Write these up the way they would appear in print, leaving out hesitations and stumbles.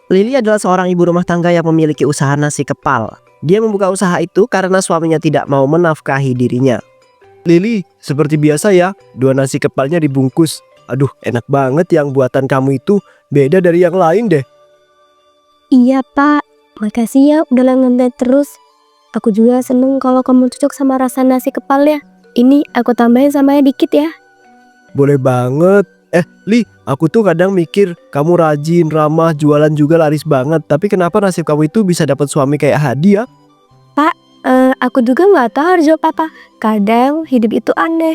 Lily adalah seorang ibu rumah tangga yang memiliki usaha nasi kepal. Dia membuka usaha itu karena suaminya tidak mau menafkahi dirinya. Lily, seperti biasa ya, 2 nasi kepalnya dibungkus. Aduh, enak banget yang buatan kamu itu, beda dari yang lain deh. Iya Pak, makasih ya udah langganan terus. Aku juga seneng kalau kamu cocok sama rasa nasi kepalnya. Ini aku tambahin samanya dikit ya. Boleh banget. Li, aku tuh kadang mikir kamu rajin, ramah, jualan juga laris banget. Tapi kenapa nasib kamu itu bisa dapat suami kayak Hadi ya? Aku juga nggak tahu harus jawab apa. Kadang hidup itu aneh.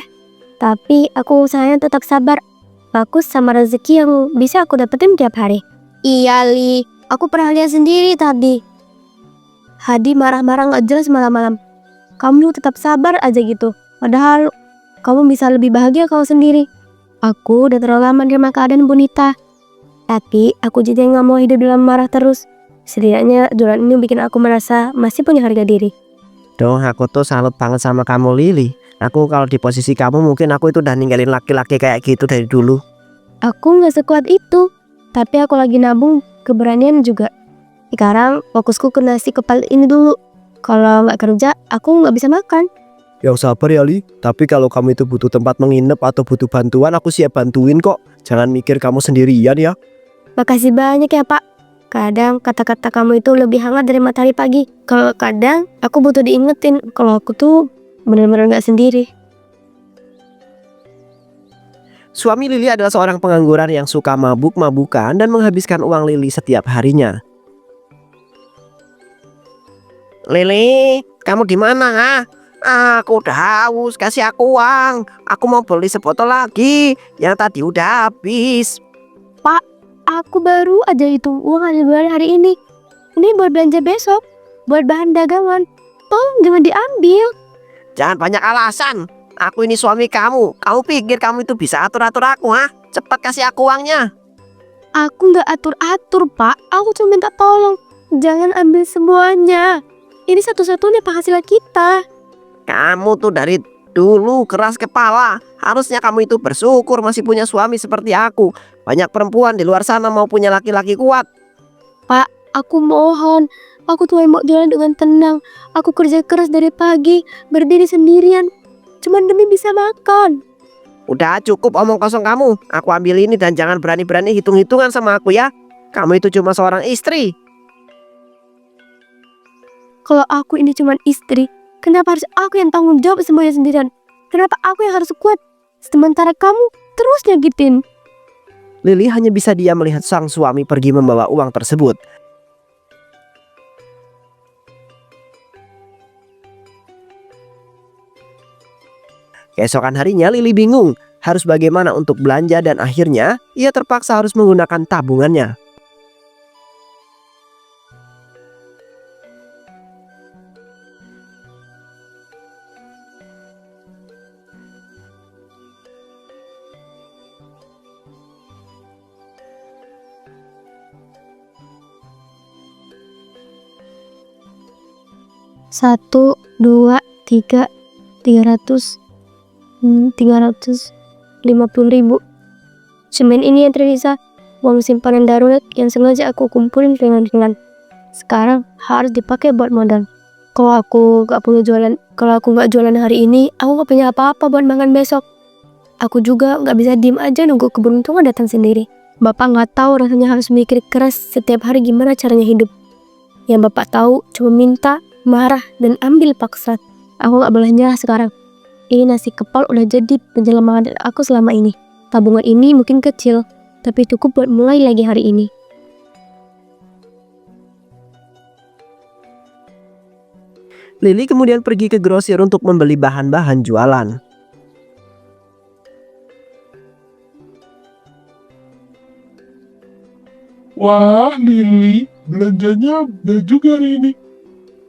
Tapi aku usahanya tetap sabar. Fokus sama rezeki yang bisa aku dapetin tiap hari. Iya Li, aku pernah lihat sendiri tadi. Hadi marah-marah nggak jelas malam-malam. Kamu tetap sabar aja gitu. Padahal kamu bisa lebih bahagia kalau sendiri. Aku udah terlalu lama nerima keadaan Bunita. Tapi aku jadi nggak mau hidup dalam marah terus. Setidaknya jualan ini bikin aku merasa masih punya harga diri. Dong, aku tuh salut banget sama kamu Lily. Aku kalau di posisi kamu mungkin aku itu udah ninggalin laki-laki kayak gitu dari dulu. Aku nggak sekuat itu. Tapi aku lagi nabung keberanian juga. Sekarang fokusku ke nasi kepal ini dulu. Kalau nggak kerja, aku nggak bisa makan. Ya sabar ya Li, tapi kalau kamu itu butuh tempat menginap atau butuh bantuan, aku siap bantuin kok. Jangan mikir kamu sendirian ya. Makasih banyak ya Pak. Kadang kata-kata kamu itu lebih hangat dari matahari pagi. Kalau kadang aku butuh diingetin kalau aku tuh benar-benar nggak sendiri. Suami Lily adalah seorang pengangguran yang suka mabuk-mabukan dan menghabiskan uang Lily setiap harinya. Lily, kamu di mana? Aku udah haus, kasih aku uang. Aku mau beli sebotol lagi. Yang tadi udah habis. Pak, aku baru aja hitung uang hasil hari ini. Ini buat belanja besok, buat bahan dagangan. Tolong jangan diambil. Jangan banyak alasan. Aku ini suami kamu. Kamu pikir kamu itu bisa atur-atur aku, ha? Cepat kasih aku uangnya. Aku nggak atur-atur, Pak. Aku cuma minta tolong. Jangan ambil semuanya. Ini satu-satunya penghasilan kita. Kamu tuh dari dulu keras kepala. Harusnya kamu itu bersyukur masih punya suami seperti aku. Banyak perempuan di luar sana mau punya laki-laki kuat. Pak, aku mohon. Aku tuh mau jalan dengan tenang. Aku kerja keras dari pagi, berdiri sendirian. Cuma demi bisa makan. Udah cukup omong kosong kamu. Aku ambil ini dan jangan berani-berani hitung-hitungan sama aku ya. Kamu itu cuma seorang istri. Kalau aku ini cuma istri, kenapa harus aku yang tanggung jawab semuanya sendirian? Kenapa aku yang harus kuat? Sementara kamu terus nyakitin. Lily hanya bisa diam melihat sang suami pergi membawa uang tersebut. Keesokan harinya Lily bingung harus bagaimana untuk belanja dan akhirnya ia terpaksa harus menggunakan tabungannya. Satu, dua, tiga, 350.000. Cuman ini yang tersisa, uang simpanan darurat yang sengaja aku kumpulin ringan-ringan. Sekarang harus dipakai buat modal. Kalau aku nggak jualan hari ini, aku nggak punya apa-apa buat makan besok. Aku juga nggak bisa diem aja nunggu keberuntungan datang sendiri. Bapak nggak tahu rasanya harus mikir keras setiap hari gimana caranya hidup. Yang Bapak tahu cuma minta, marah, dan ambil paksa. Aku nggak boleh nyerah sekarang. Ini nasi kepal udah jadi penjelmaan aku selama ini. Tabungan ini mungkin kecil, tapi cukup buat mulai lagi hari ini. Lily kemudian pergi ke grosir untuk membeli bahan-bahan jualan. Wah, Lily, belanjanya udah juga hari ini.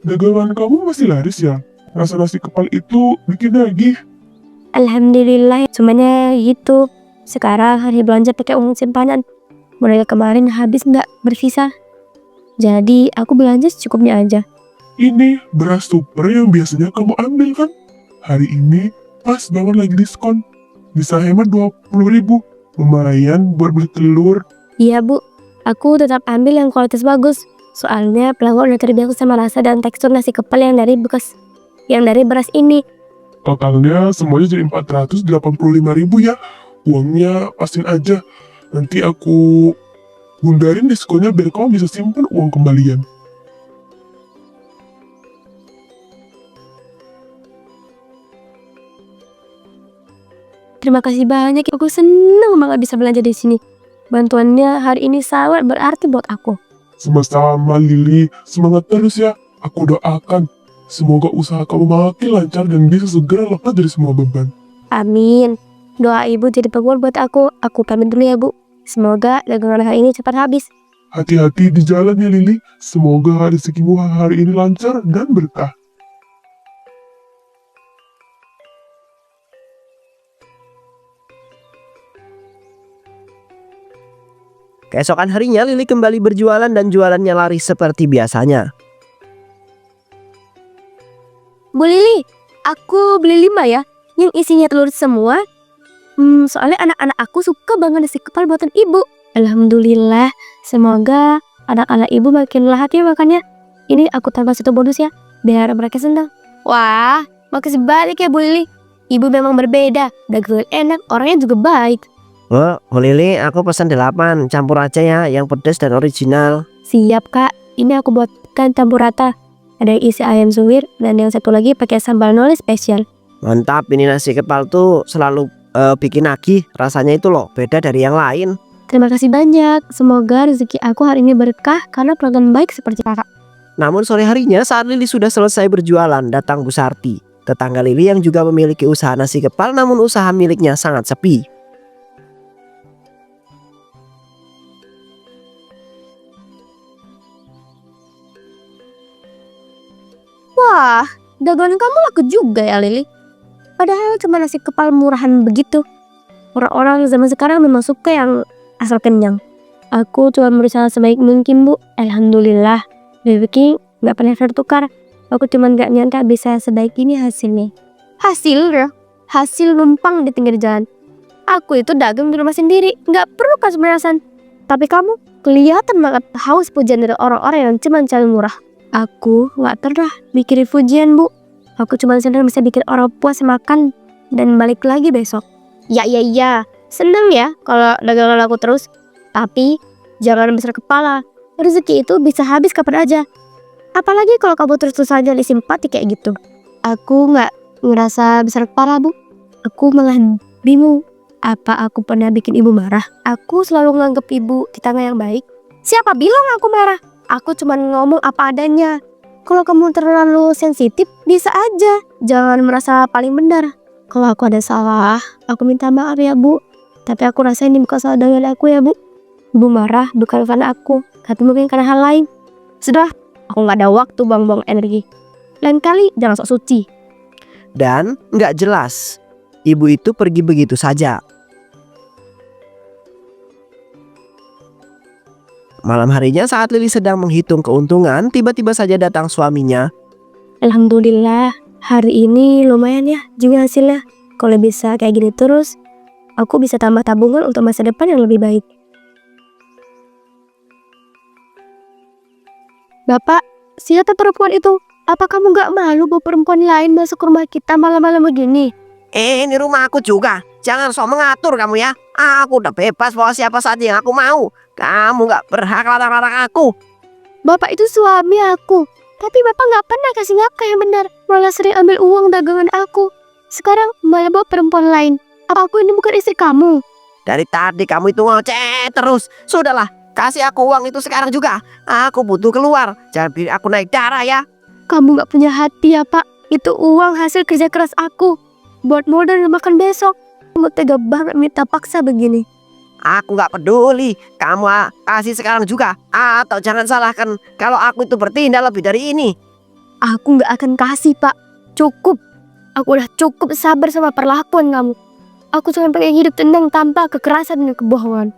Dagangan kamu masih laris ya? Rasa nasi kepal itu bikin nagih. Alhamdulillah, semuanya gitu. Sekarang hari belanja pakai uang simpanan. Mulai kemarin habis nggak bersisa. Jadi aku belanja secukupnya aja. Ini beras super yang biasanya kamu ambil kan? Hari ini pas banget lagi diskon. Bisa hemat 20.000. Lumayan buat beli telur. Iya Bu, Aku tetap ambil yang kualitas bagus. Soalnya pelanggan udah terbiasa sama rasa dan tekstur nasi kepal yang dari beras ini. Totalnya semuanya jadi 485.000 ya. Uangnya pasin aja. Nanti aku bundarin diskonnya biar kamu bisa simpan uang kembalian. Terima kasih banyak. Aku senang banget bisa belanja di sini. Bantuannya hari ini sangat berarti buat aku. Sama-sama Lili, semangat terus ya. Aku doakan semoga usaha kamu makin lancar dan bisa segera lepas dari semua beban. Amin. Doa ibu jadi penguat buat aku. Aku pamit dulu ya bu. Semoga dagangan hari ini cepat habis. Hati-hati di jalan ya Lili. Semoga rezekimu hari ini lancar dan berkah. Keesokan harinya Lili kembali berjualan dan jualannya laris seperti biasanya. Bu Lili, aku beli 5 ya. Yang isinya telur semua. Soalnya anak-anak aku suka banget nasi kepal buatan ibu. Alhamdulillah. Semoga anak-anak ibu makin lahap ya makannya. Ini aku tambah 1 bonus ya. Biar mereka senang. Wah, makasih banyak ya Bu Lili. Ibu memang berbeda. Dagangan enak, orangnya juga baik. Oh, Lili, aku pesan 8, campur aja ya, yang pedas dan original. Siap kak, ini aku buatkan campur rata. Ada yang isi ayam suwir dan yang satu lagi pakai sambal noli spesial. Mantap, ini nasi kepal tuh selalu bikin nagih, rasanya itu loh beda dari yang lain. Terima kasih banyak, semoga rezeki aku hari ini berkah karena pelanggan baik seperti kakak. Namun sore harinya saat Lili sudah selesai berjualan, datang Bu Sarti, tetangga Lili yang juga memiliki usaha nasi kepal namun usaha miliknya sangat sepi. Wah, dagangan kamu laku juga ya Lili. Padahal cuma nasi kepal murahan begitu. Orang-orang zaman sekarang memang suka yang asal kenyang. Aku cuma berusaha sebaik mungkin bu. Alhamdulillah, rezeki gak pernah tertukar. Aku cuma gak nyangka bisa sebaik ini hasilnya. Hasil ya? Hasil numpang di pinggir jalan. Aku itu dagang di rumah sendiri, gak perlu kasih pemerasan. Tapi kamu kelihatan banget haus pujian dari orang-orang yang cuma cari murah. Aku gak pernah mikirin pujian bu. Aku cuma senang bisa bikin orang puas makan dan balik lagi besok. Ya, seneng ya kalau dagangan laku terus. Tapi jangan besar kepala. Rezeki itu bisa habis kapan aja. Apalagi kalau kamu terus saja disimpati kayak gitu. Aku gak ngerasa besar kepala bu. Aku malah bingung. Apa aku pernah bikin ibu marah? Aku selalu menganggap ibu di tangan yang baik. Siapa bilang aku marah? Aku cuma ngomong apa adanya. Kalau kamu terlalu sensitif, bisa aja. Jangan merasa paling benar. Kalau aku ada salah, aku minta maaf ya bu. Tapi aku rasa ini bukan salah dengan aku ya bu. Ibu marah bukan karena aku, tapi mungkin karena hal lain. Sudah, aku gak ada waktu buang-buang energi. Lain kali jangan sok suci. Dan nggak jelas, ibu itu pergi begitu saja. Malam harinya saat Lili sedang menghitung keuntungan, tiba-tiba saja datang suaminya. Alhamdulillah, hari ini lumayan ya juga hasilnya. Kalau bisa kayak gini terus, aku bisa tambah tabungan untuk masa depan yang lebih baik. Bapak, siapa perempuan itu? Apa kamu gak malu bawa perempuan lain masuk ke rumah kita malam-malam begini? Ini rumah aku juga. Jangan sok mengatur kamu ya. Aku udah bebas bawa siapa saja yang aku mau. Kamu gak berhak larang-larang aku. Bapak itu suami aku. Tapi bapak gak pernah kasih nafkah yang benar. Malah sering ambil uang dagangan aku. Sekarang malah bawa perempuan lain. Apa aku ini bukan istri kamu? Dari tadi kamu itu ngoceh terus. Sudahlah, kasih aku uang itu sekarang juga. Aku butuh keluar. Jangan bikin aku naik darah ya. Kamu gak punya hati ya pak. Itu uang hasil kerja keras aku. Buat modal dan makan besok. Kamu tega banget minta paksa begini. Aku gak peduli. Kamu kasih sekarang juga. Atau jangan salahkan kalau aku itu bertindak lebih dari ini. Aku gak akan kasih pak. Cukup. Aku udah cukup sabar sama perlakuan kamu. Aku cuma pengen hidup tenang tanpa kekerasan dan kebohongan.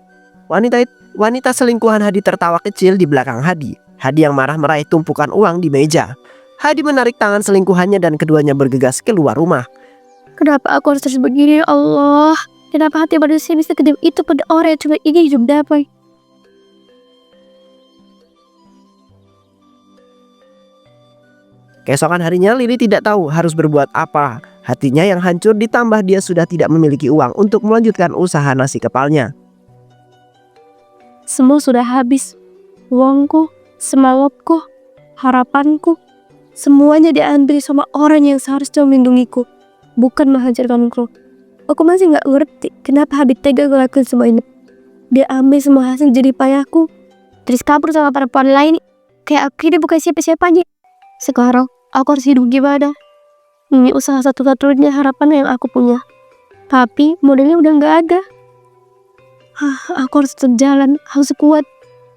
Wanita selingkuhan Hadi tertawa kecil di belakang Hadi. Hadi yang marah meraih tumpukan uang di meja. Hadi menarik tangan selingkuhannya dan keduanya bergegas keluar rumah. Kenapa aku harus terus begini ya Allah? Kenapa hati manusia bisa kejam itu pada orang yang cuma ingin hidup damai? Keesokan harinya Lili tidak tahu harus berbuat apa. Hatinya yang hancur ditambah dia sudah tidak memiliki uang untuk melanjutkan usaha nasi kepalnya. Semua sudah habis. Uangku, semangatku, harapanku, semuanya diambil sama orang yang seharusnya melindungiku, bukan menghancurkanku. Aku masih gak ngerti kenapa Habib tega ngelakuin semua ini. Dia ambil semua hasil jerih payahku, terus kabur sama perempuan lain. Kayak aku ini bukan siapa-siapanya. Sekarang aku harus hidup gimana? Ini usaha satu-satunya harapan yang aku punya. Tapi modelnya udah gak ada. Aku harus tetap jalan, harus kuat.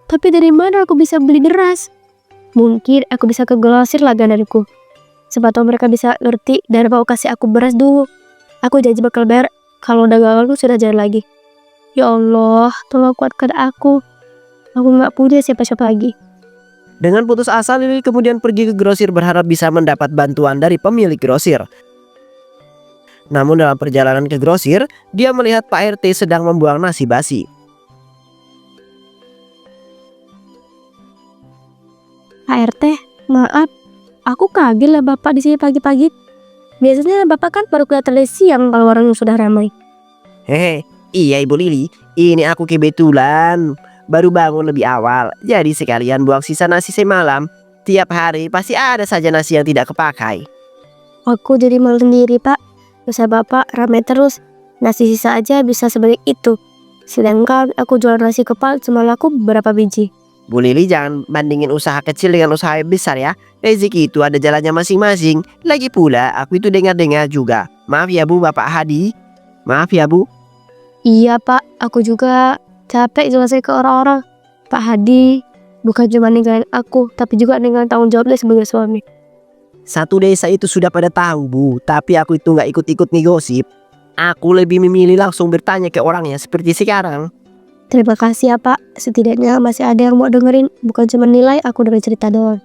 Tapi dari mana aku bisa beli beras? Mungkin aku bisa ke grosir langgananku. Siapa tahu mereka bisa ngerti dan mau kasih aku beras dulu. Aku janji bakal bayar kalau daganganku sudah jalan lagi. Ya Allah, tolong kuatkan aku. Aku gak punya siapa-siapa lagi. Dengan putus asa, Lili kemudian pergi ke grosir berharap bisa mendapat bantuan dari pemilik grosir. Namun dalam perjalanan ke grosir, dia melihat Pak RT sedang membuang nasi basi. Pak RT, maaf. Aku kaget lah Bapak di sini pagi-pagi. Biasanya Bapak kan baru kelihatan dari siang kalau orang sudah ramai. Hehe, iya Ibu Lili, ini aku kebetulan baru bangun lebih awal, jadi sekalian buang sisa nasi semalam. Tiap hari pasti ada saja nasi yang tidak kepakai. Aku jadi malu sendiri Pak. Usaha Bapak ramai terus. Nasi sisa aja bisa sebanyak itu. Sedangkan aku jual nasi kepal cuma laku berapa biji. Bu Lili jangan bandingin usaha kecil dengan usaha besar ya. Rezeki itu ada jalannya masing-masing. Lagi pula aku itu dengar-dengar juga. Maaf ya Bu Bapak Hadi. Maaf ya Bu. Iya Pak, aku juga capek jelasin ke orang-orang. Pak Hadi bukan cuma ninggalin aku, tapi juga ninggalin tanggung jawabnya sebagai suami. Satu desa itu sudah pada tahu Bu, tapi aku itu nggak ikut-ikut nih gosip. Aku lebih memilih langsung bertanya ke orangnya seperti sekarang. Terima kasih ya Pak, setidaknya masih ada yang mau dengerin, bukan cuma nilai aku dari cerita doang.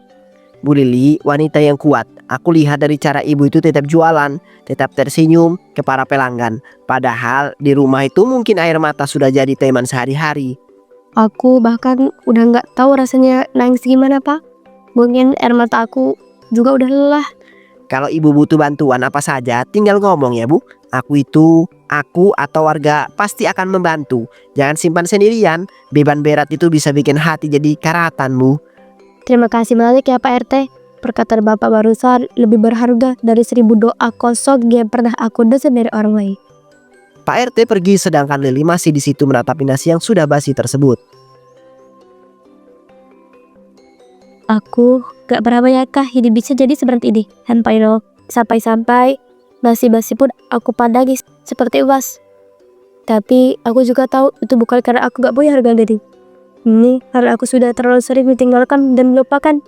Bu Lili wanita yang kuat. Aku lihat dari cara ibu itu tetap jualan, tetap tersenyum ke para pelanggan. Padahal di rumah itu mungkin air mata sudah jadi teman sehari-hari. Aku bahkan udah gak tahu rasanya nangis gimana Pak. Mungkin air mata aku juga udah lelah. Kalau ibu butuh bantuan apa saja tinggal ngomong ya Bu. Aku atau warga pasti akan membantu. Jangan simpan sendirian. Beban berat itu bisa bikin hati jadi karatan Bu. Terima kasih banyak ya Pak RT. Perkataan Bapak barusan lebih berharga dari 1000 doa kosong yang pernah aku dengar dari orang lain. Pak RT pergi sedangkan Lili masih di situ menatapi nasi yang sudah basi tersebut. Aku gak pernah menyangka hidup bisa jadi seperti ini. Sampai basi-basi pun aku pandangi seperti emas. Tapi aku juga tahu itu bukan karena aku gak punya harga diri. Ini karena aku sudah terlalu sering ditinggalkan dan melupakan.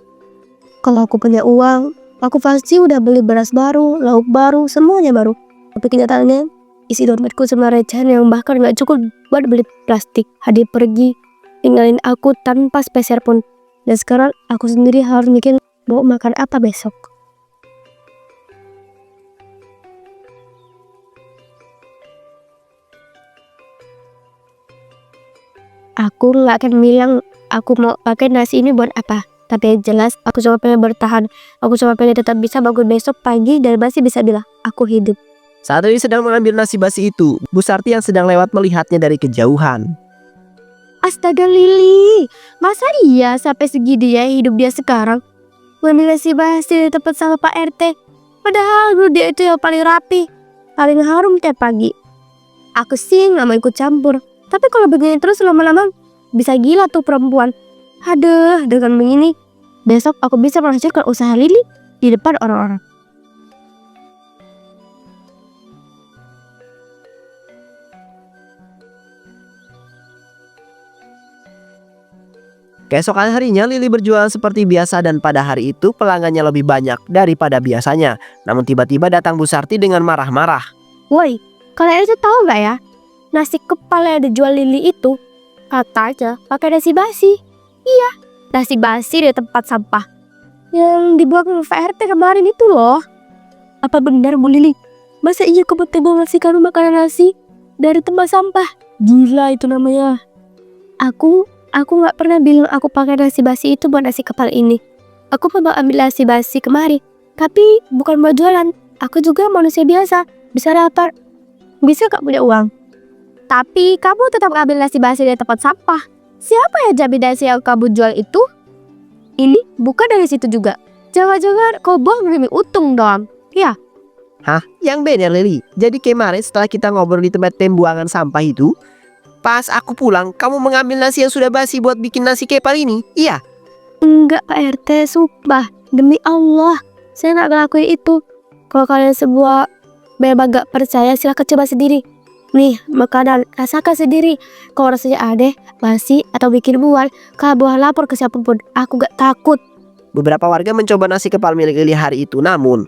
Kalau aku punya uang, aku pasti udah beli beras baru, lauk baru, semuanya baru. Tapi kenyataannya, isi dompetku sama recehan yang bahkan gak cukup buat beli plastik. Hadi pergi, tinggalin aku tanpa spesial pun. Dan sekarang aku sendiri harus mikir mau makan apa besok. Aku gak akan bilang aku mau pakai nasi ini buat apa. Tapi yang jelas aku cuma pengen bertahan. Aku cuma pengen tetap bisa bangun besok pagi dan masih bisa bilang aku hidup. Saat Lili sedang mengambil nasi basi itu, Bu Sarti yang sedang lewat melihatnya dari kejauhan. Astaga Lili, masa iya sampai segini ya hidup dia sekarang? Ngambil nasi basi di tempat sama Pak RT. Padahal dulu dia itu yang paling rapi, paling harum tiap pagi. Aku sih gak mau ikut campur. Tapi kalau begini terus lama-lama bisa gila tuh perempuan. Aduh, dengan begini besok aku bisa menghancurkan usaha Lili di depan orang-orang. Keesokan harinya Lili berjualan seperti biasa dan pada hari itu pelanggannya lebih banyak daripada biasanya. Namun tiba-tiba datang Bu Sarti dengan marah-marah. Woi, kalian itu tahu gak ya? Nasi kepal yang dijual Lili itu katanya pakai nasi basi. Iya, nasi basi di tempat sampah yang dibuang Pak RT kemarin itu loh. Apa benar Bu Lili? Masa iya kamu tega ngasih kami makanan nasi dari tempat sampah? Gila itu namanya. Aku gak pernah bilang aku pakai nasi basi itu buat nasi kepal ini. Aku mau ambil nasi basi kemari Tapi bukan buat jualan. Aku juga manusia biasa, bisa lapar, bisa gak punya uang. Tapi kamu tetap ambil nasi basi dari tempat sampah. Siapa yang jamin nasi yang kamu jual itu? Ini bukan dari situ juga. Jangan-jangan kau bohong demi untung dong. Ya, Hah? Yang bener Lili. Jadi kemarin setelah kita ngobrol di tempat pembuangan sampah itu, pas aku pulang, kamu mengambil nasi yang sudah basi buat bikin nasi kepal ini? Iya. enggak Pak RT, sumpah. Demi Allah, saya gak ngelakuin itu. Kalau kalian semua memang gak percaya, silahkan coba sendiri. Nih, makanan, rasakan sendiri. Kalau rasanya aneh, basi, atau bikin mual, kalian boleh lapor ke siapapun. Aku gak takut. Beberapa warga mencoba nasi kepal milik Lili hari itu, namun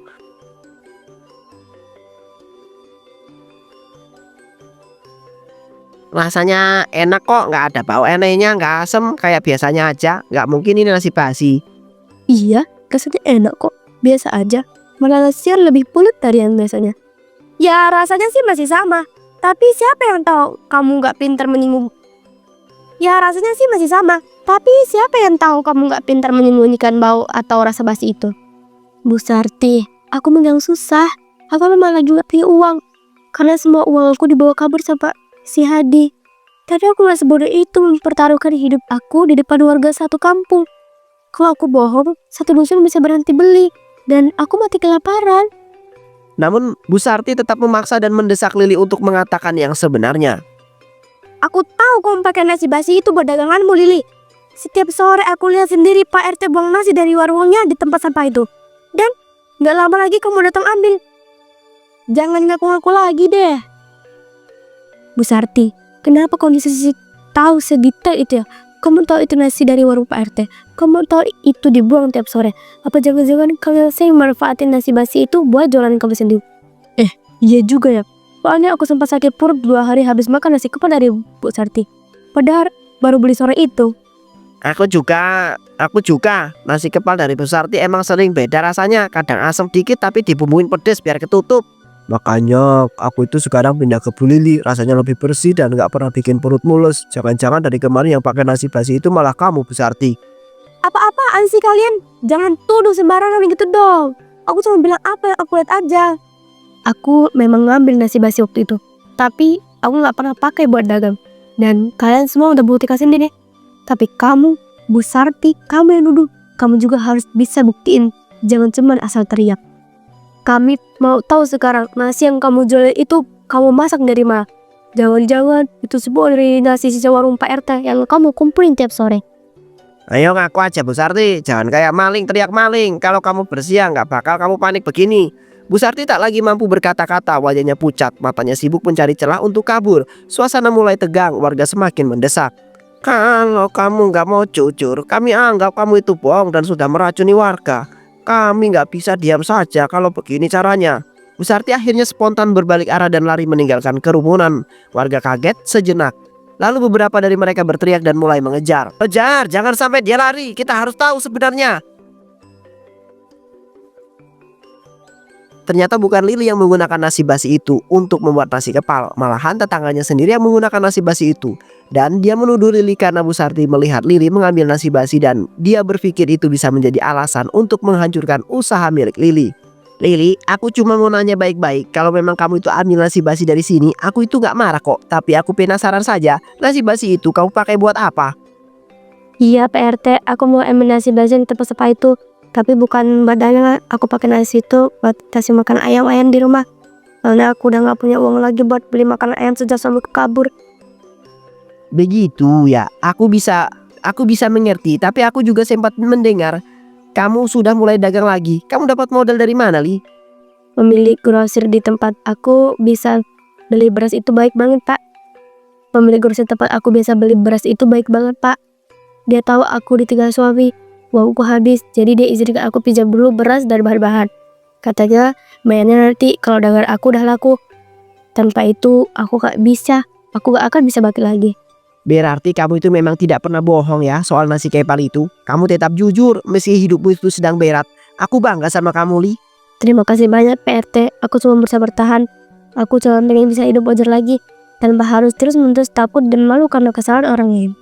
rasanya enak kok, nggak ada bau anehnya, nggak asem, kayak biasanya aja. Nggak mungkin ini nasi basi. Iya, rasanya enak kok. Biasa aja. Malah nasinya lebih pulut dari yang biasanya. Ya, rasanya sih masih sama. Tapi siapa yang tahu kamu gak pintar menyinggung? Ya, rasanya sih masih sama. Tapi siapa yang tahu kamu gak pintar menyembunyikan bau atau rasa basi itu? Bu Sarti, aku memang susah. Aku memang lagi gak punya uang. Karena semua uang aku dibawa kabur sama si Hadi. Tapi aku gak sebodoh itu mempertaruhkan hidup aku di depan warga satu kampung. Kalau aku bohong, satu dusun bisa berhenti beli. Dan aku mati kelaparan. Namun Bu Sarti tetap memaksa dan mendesak Lili untuk mengatakan yang sebenarnya. Aku tahu kamu pakai nasi basi itu buat daganganmu, Lili. Setiap sore aku lihat sendiri Pak RT buang nasi dari warungnya di tempat sampah itu. Dan gak lama lagi kamu datang ambil. Jangan ngaku-ngaku lagi deh. Bu Sarti, kenapa kamu bisa tahu sedetail itu ya? Kamu tahu itu nasi dari warung Pak RT. Kamu tahu itu dibuang tiap sore. Apa jangan-jangan kamu sering manfaatin nasi basi itu buat jualan kamu sendiri? Iya juga ya. Soalnya aku sempat sakit perut 2 hari habis makan nasi kepal dari Bu Sarti. Padahal baru beli sore itu. Aku juga. Nasi kepal dari Bu Sarti emang sering beda rasanya. Kadang asam dikit tapi dibumbuin pedes biar ketutup. Makanya aku itu sekarang pindah ke Bu Lili. Rasanya lebih bersih dan gak pernah bikin perut mulus. Jangan-jangan dari kemarin yang pakai nasi basi itu malah kamu, Bu Sarti. Apa-apaan sih kalian? Jangan tuduh sembarangan gitu dong. Aku cuma bilang apa yang aku lihat aja. Aku memang ngambil nasi basi waktu itu. Tapi aku gak pernah pakai buat dagang. Dan kalian semua udah buktikan sendiri. Tapi kamu, Bu Sarti, kamu yang nuduh. Kamu juga harus bisa buktiin. Jangan cuma asal teriak. Kami mau tahu sekarang nasi yang kamu jual itu kamu masak dari mana? Jangan-jangan itu semua dari nasi sisa warung Pak RT yang kamu kumpulin tiap sore. Ayo ngaku aja Bu Sarti. Jangan kayak maling teriak maling. Kalau kamu bersiang gak bakal kamu panik begini. Bu Sarti tak lagi mampu berkata-kata. Wajahnya pucat, matanya sibuk mencari celah untuk kabur. Suasana mulai tegang, warga semakin mendesak. Kalau kamu gak mau jujur, kami anggap kamu itu bohong dan sudah meracuni warga. Kami gak bisa diam saja kalau begini caranya. Bu Sarti akhirnya spontan berbalik arah dan lari meninggalkan kerumunan. Warga kaget sejenak. Lalu beberapa dari mereka berteriak dan mulai mengejar. Kejar, jangan sampai dia lari. Kita harus tahu sebenarnya. Ternyata bukan Lili yang menggunakan nasi basi itu untuk membuat nasi kepal. Malahan tetangganya sendiri yang menggunakan nasi basi itu. Dan dia menuduh Lili karena Bu Sarti melihat Lili mengambil nasi basi dan dia berpikir itu bisa menjadi alasan untuk menghancurkan usaha milik Lili. Lili, aku cuma mau nanya baik-baik. Kalau memang kamu itu ambil nasi basi dari sini, aku itu gak marah kok. Tapi aku penasaran saja, nasi basi itu kamu pakai buat apa? Iya Pak RT, aku mau ambil nasi basi di tempat sampah itu. Tapi bukan buat dagangan, aku pakai nasi itu buat kasih makan ayam-ayam di rumah. Karena aku udah gak punya uang lagi buat beli makanan ayam sejak suami kabur. Begitu ya, aku bisa mengerti. Tapi aku juga sempat mendengar kamu sudah mulai dagang lagi. Kamu dapat modal dari mana, Li? Pemilik grosir di tempat aku bisa beli beras itu baik banget Pak. Pemilik grosir tempat aku bisa beli beras itu baik banget Pak. Dia tahu aku ditinggal suami, uangku habis, jadi dia izinkan aku pinjam dulu beras dan bahan-bahan. Katanya bayarnya nanti kalau dagangan aku udah laku. Tanpa itu aku gak akan bisa balik lagi. Berarti kamu itu memang tidak pernah bohong ya soal nasi kepal itu. Kamu tetap jujur meski hidupmu itu sedang berat. Aku bangga sama kamu, Li. Terima kasih banyak PRT. Aku cuma berusaha bertahan. Aku cuma pengen bisa hidup wajar lagi tanpa harus terus menerus takut dan malu karena kesalahan orang lain.